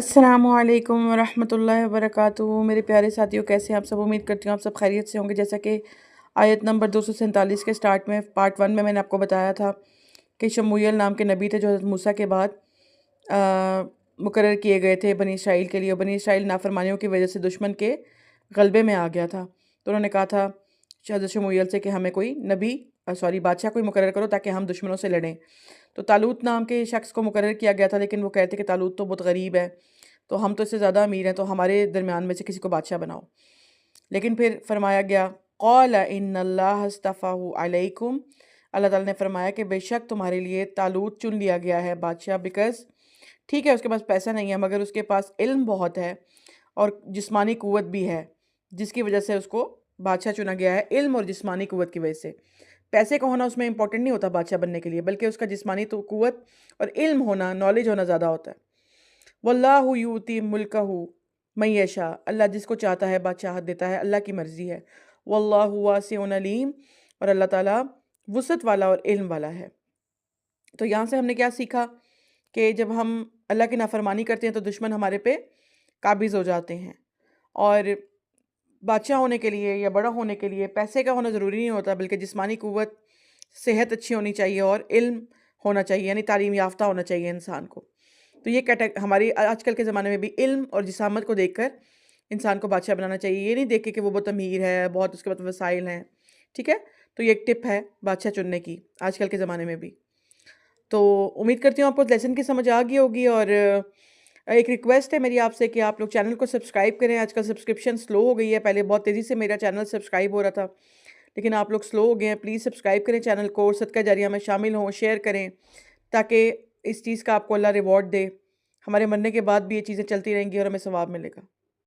السلام علیکم ورحمۃ اللہ وبرکاتہ۔ میرے پیارے ساتھیوں، کیسے ہیں آپ سب؟ امید کرتی ہوں آپ سب خیریت سے ہوں گے۔ جیسا کہ آیت نمبر 247 کے سٹارٹ میں پارٹ 1 میں نے آپ کو بتایا تھا کہ شموئیل نام کے نبی تھے جو حضرت موسیٰ کے بعد مقرر کیے گئے تھے بنی اسرائیل کے لیے، اور بنی اسرائیل نافرمانیوں کی وجہ سے دشمن کے غلبے میں آ گیا تھا۔ تو انہوں نے کہا تھا حضرت شموئیل سے کہ ہمیں کوئی بادشاہ کوئی مقرر کرو تاکہ ہم دشمنوں سے لڑیں۔ تو طالوت نام کے شخص کو مقرر کیا گیا تھا، لیکن وہ کہتے کہ طالوت تو بہت غریب ہے، تو ہم تو اس سے زیادہ امیر ہیں، تو ہمارے درمیان میں سے کسی کو بادشاہ بناؤ۔ لیکن پھر فرمایا گیا قال ان اللہ اصطفاہ علیکم، اللہ تعالیٰ نے فرمایا کہ بے شک تمہارے لیے طالوت چن لیا گیا ہے بادشاہ، بیکاز ٹھیک ہے اس کے پاس پیسہ نہیں ہے مگر اس کے پاس علم بہت ہے اور جسمانی قوت بھی ہے، جس کی وجہ سے اس کو بادشاہ چنا گیا ہے۔ علم اور جسمانی قوت کی وجہ سے، پیسے کا ہونا اس میں امپورٹنٹ نہیں ہوتا بادشاہ بننے کے لیے، بلکہ اس کا جسمانی قوت اور علم ہونا، نالج ہونا زیادہ ہوتا ہے۔ واللہ یؤتی ملکہ من یشاء، اللہ جس کو چاہتا ہے بادشاہت دیتا ہے، اللہ کی مرضی ہے۔ واللہ واسع علیم، اور اللہ تعالیٰ وسعت والا اور علم والا ہے۔ تو یہاں سے ہم نے کیا سیکھا کہ جب ہم اللہ کی نافرمانی کرتے ہیں تو دشمن ہمارے پہ قابض ہو جاتے ہیں، اور بادشاہ ہونے کے لیے یا بڑا ہونے کے لیے پیسے کا ہونا ضروری نہیں ہوتا، بلکہ جسمانی قوت، صحت اچھی ہونی چاہیے اور علم ہونا چاہیے، یعنی تعلیم یافتہ ہونا چاہیے انسان کو۔ تو یہ ہماری آج کل کے زمانے میں بھی علم اور جسامت کو دیکھ کر انسان کو بادشاہ بنانا چاہیے، یہ نہیں دیکھ کے کہ وہ بہت امیر ہے، بہت اس کے پاس وسائل ہیں، ٹھیک ہے؟ تو یہ ایک ٹپ ہے بادشاہ چننے کی آج کل کے زمانے میں بھی۔ تو امید کرتی ہوں آپ کو لیسن کی سمجھ آ گئی ہوگی، اور ایک ریکویسٹ ہے میری آپ سے کہ آپ لوگ چینل کو سبسکرائب کریں۔ آج کل سبسکرپشن سلو ہو گئی ہے، پہلے بہت تیزی سے میرا چینل سبسکرائب ہو رہا تھا، لیکن آپ لوگ سلو ہو گئے ہیں۔ پلیز سبسکرائب کریں چینل کو، صدقہ جاریہ میں شامل ہوں، شیئر کریں، تاکہ اس چیز کا آپ کو اللہ ریوارڈ دے، ہمارے مرنے کے بعد بھی یہ چیزیں چلتی رہیں گی اور ہمیں ثواب ملے گا۔